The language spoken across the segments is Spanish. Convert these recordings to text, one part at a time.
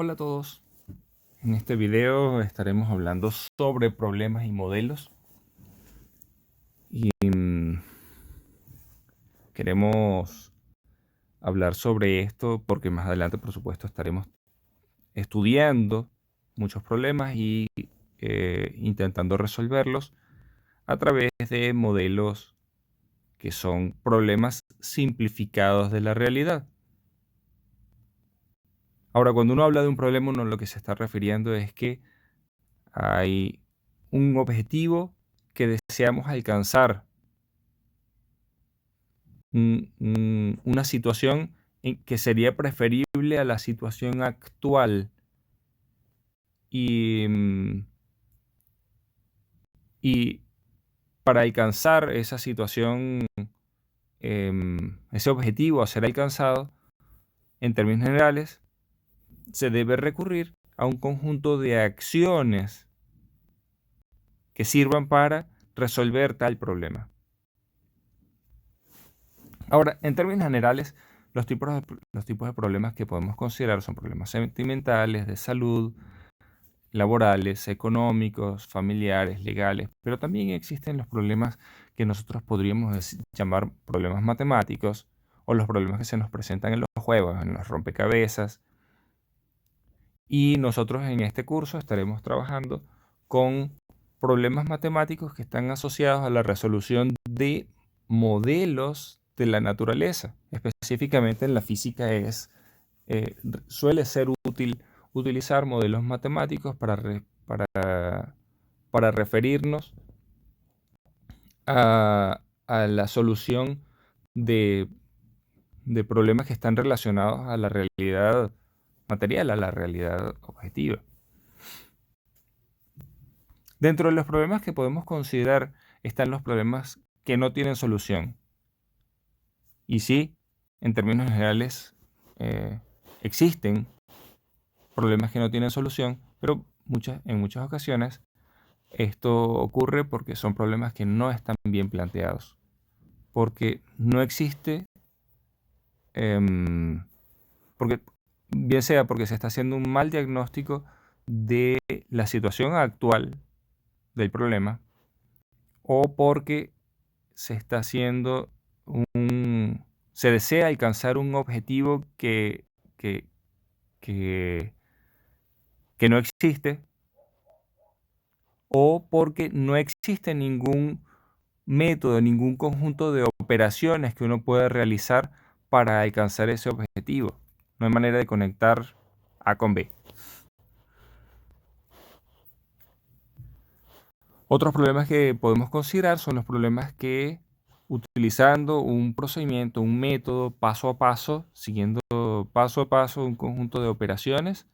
Hola a todos. En este video estaremos hablando sobre problemas y modelos. Y queremos hablar sobre esto porque más adelante, por supuesto, estaremos estudiando muchos problemas y intentando resolverlos a través de modelos que son problemas simplificados de la realidad. Ahora, cuando uno habla de un problema, uno lo que se está refiriendo es que hay un objetivo que deseamos alcanzar, una situación que sería preferible a la situación actual. Y para alcanzar esa situación, ese objetivo a ser alcanzado, en términos generales, se debe recurrir a un conjunto de acciones que sirvan para resolver tal problema. Ahora, en términos generales, los tipos de problemas que podemos considerar son problemas sentimentales, de salud, laborales, económicos, familiares, legales, pero también existen los problemas que nosotros podríamos llamar problemas matemáticos o los problemas que se nos presentan en los juegos, en los rompecabezas. Y nosotros en este curso estaremos trabajando con problemas matemáticos que están asociados a la resolución de modelos de la naturaleza. Específicamente en la física suele ser útil utilizar modelos matemáticos para referirnos a la solución de problemas que están relacionados a la realidad material, a la realidad objetiva. Dentro de los problemas que podemos considerar están los problemas que no tienen solución. Y sí, en términos generales, existen problemas que no tienen solución, pero en muchas ocasiones esto ocurre porque son problemas que no están bien planteados, porque no existe, porque bien sea porque se está haciendo un mal diagnóstico de la situación actual del problema, o porque se está haciendo se desea alcanzar un objetivo que no existe, o porque no existe ningún método, ningún conjunto de operaciones que uno pueda realizar para alcanzar ese objetivo. No hay manera de conectar A con B. Otros problemas que podemos considerar son los problemas que, utilizando un procedimiento, un método, paso a paso, siguiendo paso a paso un conjunto de operaciones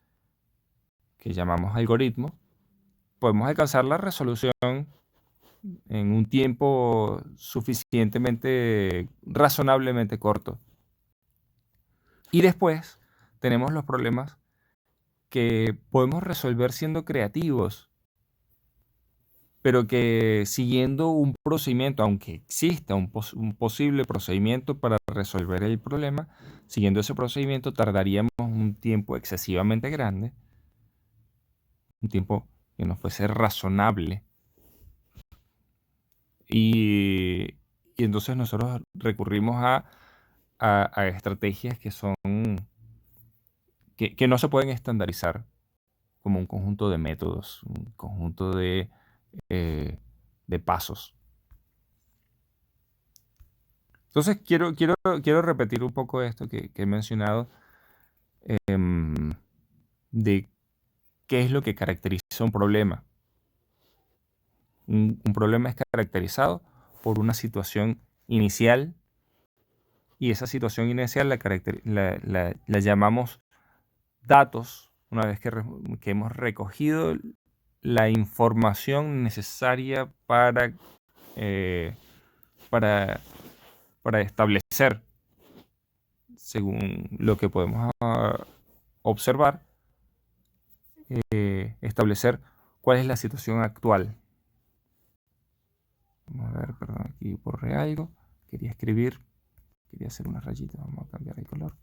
que llamamos algoritmo, podemos alcanzar la resolución en un tiempo razonablemente corto. Y después tenemos los problemas que podemos resolver siendo creativos, pero que siguiendo un procedimiento, aunque exista un posible procedimiento para resolver el problema, siguiendo ese procedimiento tardaríamos un tiempo excesivamente grande, un tiempo que no fuese razonable. Y entonces nosotros recurrimos a estrategias que no se pueden estandarizar como un conjunto de métodos, un conjunto de pasos. Entonces quiero repetir un poco esto que he mencionado, de qué es lo que caracteriza un problema. Un problema es caracterizado por una situación inicial, y esa situación inicial la llamamos datos, una vez que hemos recogido la información necesaria para establecer, según lo que podemos observar, establecer cuál es la situación actual. Vamos a ver, perdón, aquí borré algo. Quería hacer una rayita, vamos a cambiar el color.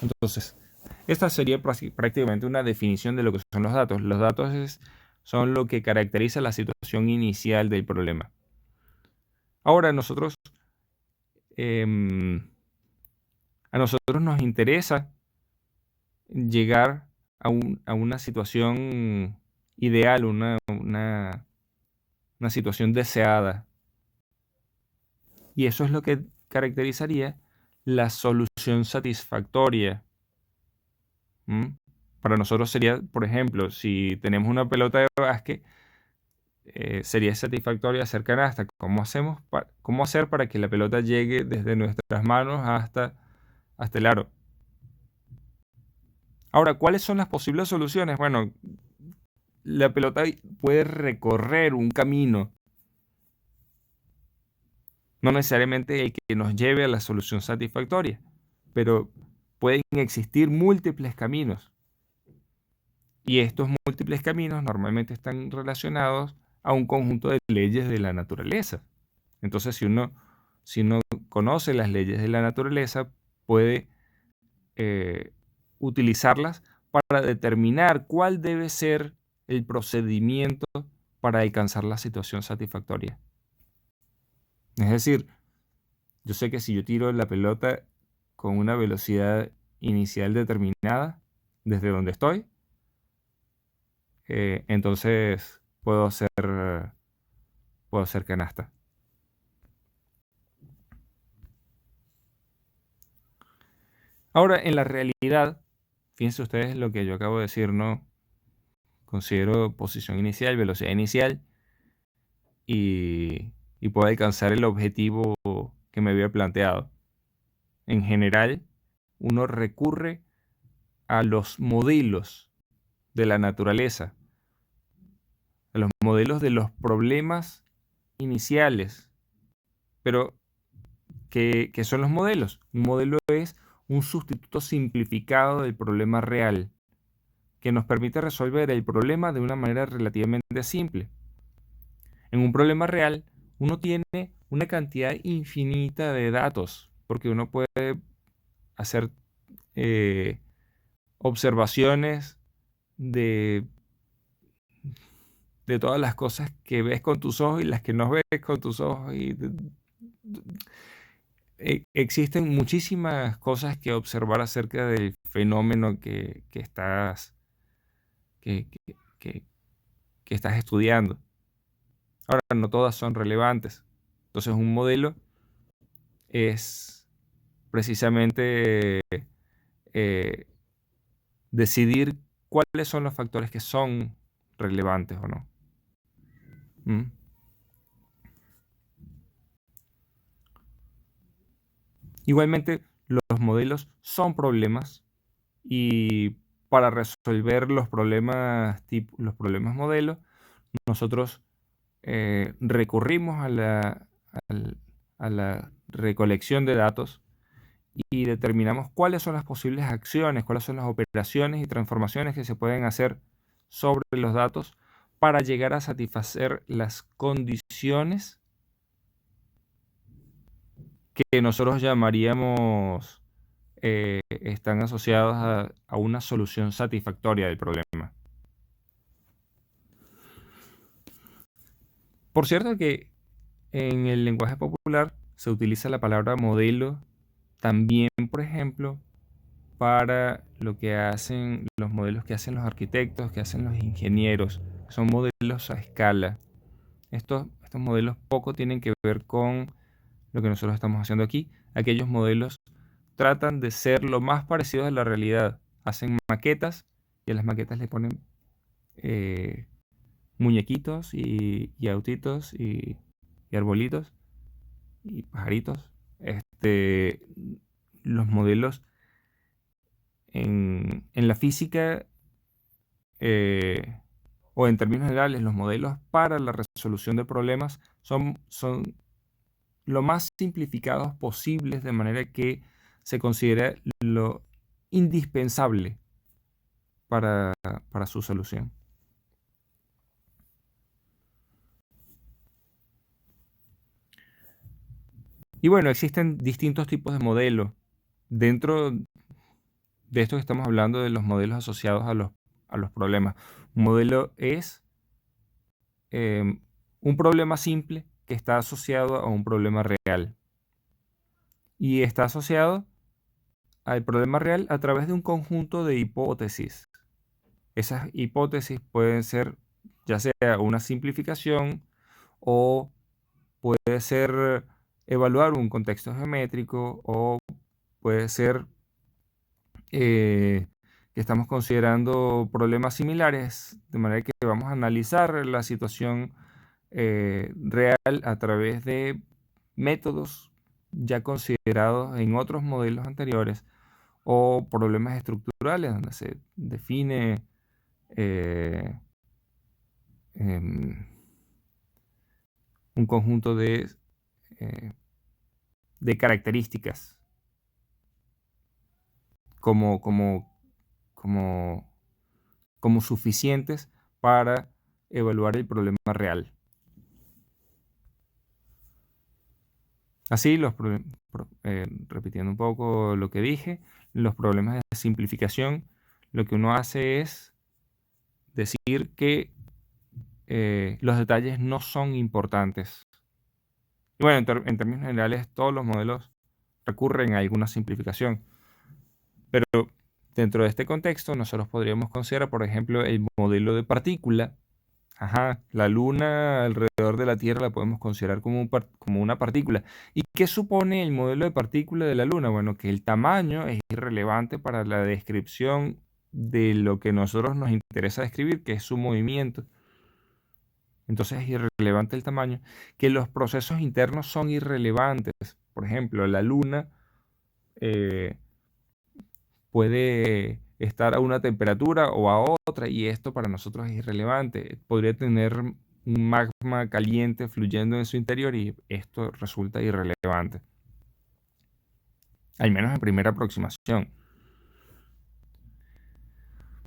Entonces, Esta sería prácticamente una definición de lo que son los datos. Los datos son lo que caracteriza la situación inicial del problema. Ahora, em, a nosotros nos interesa llegar a una situación ideal, una situación deseada. Y eso es lo que caracterizaría la solución satisfactoria. ¿Mm? Para nosotros sería, por ejemplo, si tenemos una pelota de básquet, sería satisfactoria hacer canasta. ¿Cómo hacer para que la pelota llegue desde nuestras manos hasta el aro? Ahora, ¿cuáles son las posibles soluciones? Bueno, la pelota puede recorrer un camino, no necesariamente el que nos lleve a la solución satisfactoria, pero pueden existir múltiples caminos. Y estos múltiples caminos normalmente están relacionados a un conjunto de leyes de la naturaleza. Entonces, si uno conoce las leyes de la naturaleza, puede utilizarlas para determinar cuál debe ser el procedimiento para alcanzar la situación satisfactoria. Es decir, yo sé que si yo tiro la pelota con una velocidad inicial determinada desde donde estoy, entonces puedo hacer canasta. Ahora, en la realidad, fíjense ustedes lo que yo acabo de decir, ¿no? Considero posición inicial, velocidad inicial y puedo alcanzar el objetivo que me había planteado. En general, uno recurre a los modelos de la naturaleza, a los modelos de los problemas iniciales. Pero, ¿qué son los modelos? Un modelo es un sustituto simplificado del problema real, que nos permite resolver el problema de una manera relativamente simple. En un problema real, uno tiene una cantidad infinita de datos, porque uno puede hacer observaciones de, de todas las cosas que ves con tus ojos y las que no ves con tus ojos. Existen muchísimas cosas que observar acerca del fenómeno que, que- que- que estás estudiando. Ahora, no todas son relevantes. Entonces, un modelo es precisamente eh, decidir cuáles son los factores que son relevantes o no. ¿Mm? Igualmente, los modelos son problemas y para resolver los problemas modelos, nosotros recurrimos al- a la recolección de datos y determinamos cuáles son las posibles acciones, cuáles son las operaciones y transformaciones que se pueden hacer sobre los datos para llegar a satisfacer las condiciones que nosotros llamaríamos están asociados a una solución satisfactoria del problema. Por cierto que en el lenguaje popular se utiliza la palabra modelo también, por ejemplo, para lo que hacen los modelos que hacen los arquitectos, que hacen los ingenieros. Son modelos a escala. Estos modelos poco tienen que ver con lo que nosotros estamos haciendo aquí. Aquellos modelos tratan de ser lo más parecidos a la realidad. Hacen maquetas y a las maquetas le ponen eh, muñequitos y autitos y arbolitos y pajaritos. Los modelos en la física eh, o en términos generales, los modelos para la resolución de problemas son lo más simplificados posibles de manera que se considera lo indispensable para, para su solución. Y bueno, existen distintos tipos de modelos. Dentro de esto que estamos hablando de los modelos asociados a los problemas. Un modelo es un problema simple que está asociado a un problema real. Y está asociado al problema real a través de un conjunto de hipótesis. Esas hipótesis pueden ser ya sea una simplificación o puede ser evaluar un contexto geométrico o puede ser que estamos considerando problemas similares, de manera que vamos a analizar la situación real a través de métodos ya considerados en otros modelos anteriores o problemas estructurales donde se define eh, em, un conjunto eh, de características como, como, como, como suficientes para evaluar el problema real. Así, repitiendo un poco lo que dije, los problemas de simplificación, lo que uno hace es decir que los detalles no son importantes. Y bueno, en términos generales, todos los modelos recurren a alguna simplificación. Pero dentro de este contexto, nosotros podríamos considerar, por ejemplo, el modelo de partícula. Ajá, la Luna alrededor de la Tierra la podemos considerar como una partícula. ¿Y qué supone el modelo de partícula de la Luna? Bueno, que el tamaño es irrelevante para la descripción de lo que a nosotros nos interesa describir, que es su movimiento. Entonces es irrelevante el tamaño. Que los procesos internos son irrelevantes. Por ejemplo, la Luna eh, puede estar a una temperatura o a otra y esto para nosotros es irrelevante. Podría tener un magma caliente fluyendo en su interior y esto resulta irrelevante. Al menos en primera aproximación.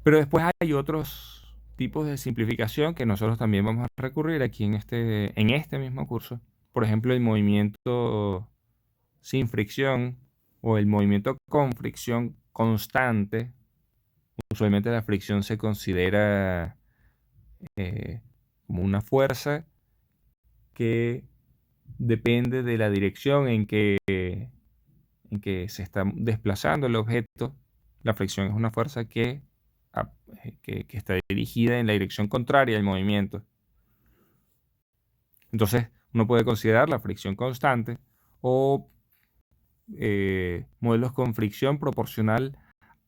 Pero después hay otros tipos de simplificación que nosotros también vamos a recurrir aquí en este mismo curso. Por ejemplo, el movimiento sin fricción o el movimiento con fricción constante. Usualmente la fricción se considera como una fuerza que depende de la dirección en que se está desplazando el objeto. La fricción es una fuerza que está dirigida en la dirección contraria al movimiento. Entonces, uno puede considerar la fricción constante o modelos con fricción proporcional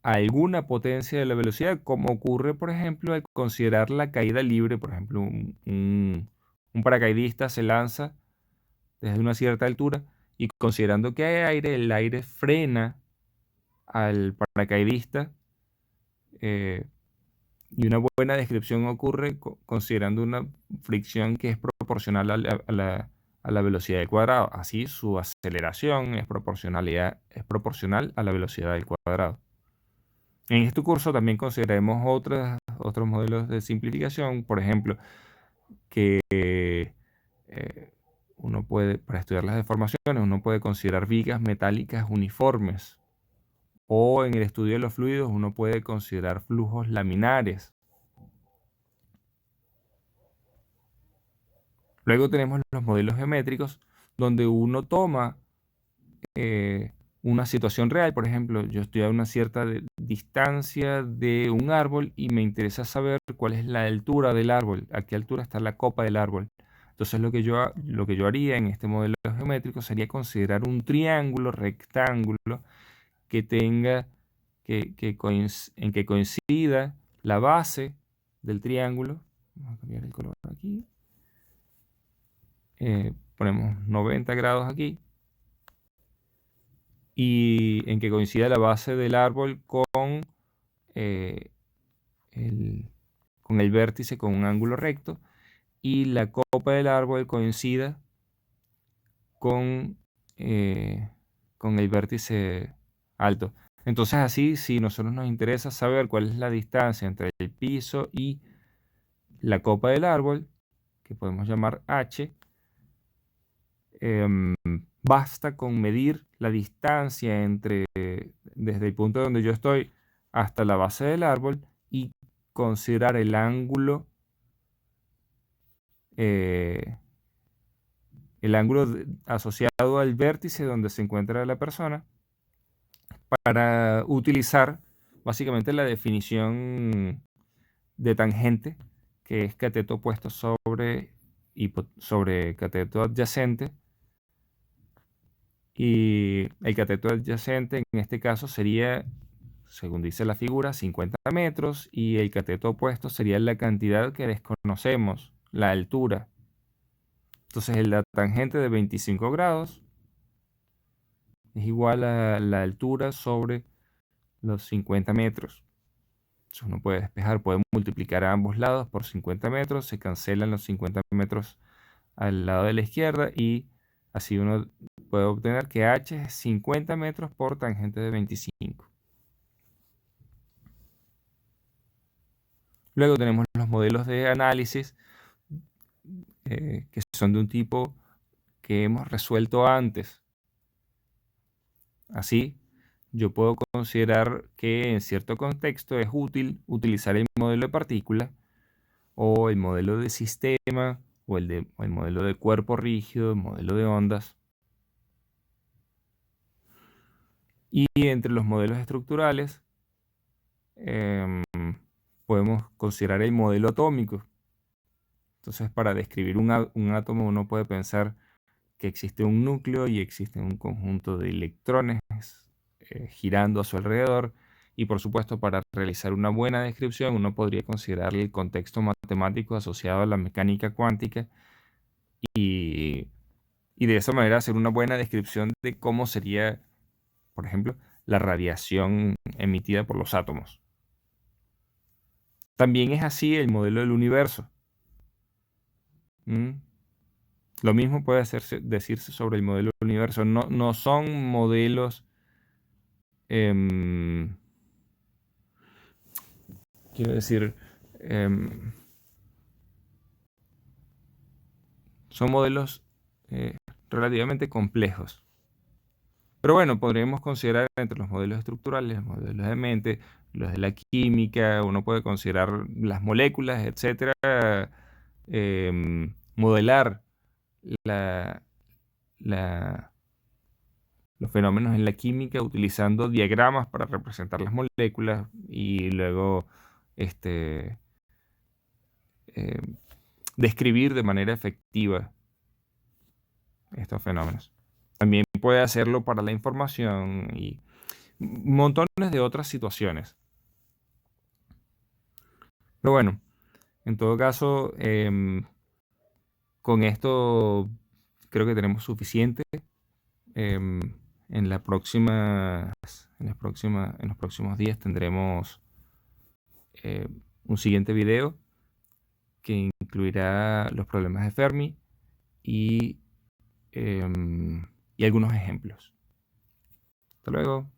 a alguna potencia de la velocidad, como ocurre, por ejemplo, al considerar la caída libre. Por ejemplo, un paracaidista se lanza desde una cierta altura y considerando que hay aire, el aire frena al paracaidista y una buena descripción ocurre considerando una fricción que es proporcional a la velocidad del cuadrado. Así, su aceleración es proporcional a la velocidad del cuadrado. En este curso también consideraremos otros modelos de simplificación, por ejemplo, que uno puede, para estudiar las deformaciones, uno puede considerar vigas metálicas uniformes, o en el estudio de los fluidos uno puede considerar flujos laminares. Luego tenemos los modelos geométricos, donde uno toma una situación real. Por ejemplo, yo estoy a una cierta distancia de un árbol y me interesa saber cuál es la altura del árbol, a qué altura está la copa del árbol. Entonces lo que yo haría en este modelo geométrico sería considerar un triángulo rectángulo que tenga en que coincida la base del triángulo. Vamos a cambiar el color aquí. Ponemos 90 grados aquí. Y en que coincida la base del árbol eh, con el vértice con un ángulo recto y la copa del árbol coincida con el vértice alto. Entonces así, si nosotros nos interesa saber cuál es la distancia entre el piso y la copa del árbol, que podemos llamar h, basta con medir la distancia desde el punto donde yo estoy hasta la base del árbol y considerar el ángulo asociado al vértice donde se encuentra la persona para utilizar básicamente la definición de tangente, que es cateto opuesto sobre cateto adyacente. Y el cateto adyacente en este caso sería, según dice la figura, 50 metros, y el cateto opuesto sería la cantidad que desconocemos, la altura. Entonces la tangente de 25 grados es igual a la altura sobre los 50 metros. Entonces uno puede despejar, puede multiplicar a ambos lados por 50 metros, se cancelan los 50 metros al lado de la izquierda y así uno puede obtener que h es 50 metros por tangente de 25. Luego tenemos los modelos de análisis que son de un tipo que hemos resuelto antes. Así, yo puedo considerar que en cierto contexto es útil utilizar el modelo de partícula o el modelo de sistema o el modelo de cuerpo rígido, el modelo de ondas. Y entre los modelos estructurales podemos considerar el modelo atómico. Entonces, para describir un átomo uno puede pensar que existe un núcleo y existe un conjunto de electrones girando a su alrededor. Y por supuesto, para realizar una buena descripción, uno podría considerar el contexto matemático asociado a la mecánica cuántica y de esa manera hacer una buena descripción de cómo sería, por ejemplo, la radiación emitida por los átomos. También es así el modelo del universo. Lo mismo puede decirse sobre el modelo del universo. No son modelos, quiero decir, son modelos relativamente complejos. Pero bueno, podríamos considerar entre los modelos estructurales, los modelos de mente, los de la química, uno puede considerar las moléculas, etcétera, modelar los fenómenos en la química utilizando diagramas para representar las moléculas y luego describir de manera efectiva estos fenómenos. También puede hacerlo para la información y montones de otras situaciones. Pero bueno, en todo caso, con esto creo que tenemos suficiente. En los próximos días tendremos un siguiente video que incluirá los problemas de Fermi y algunos ejemplos. Hasta luego.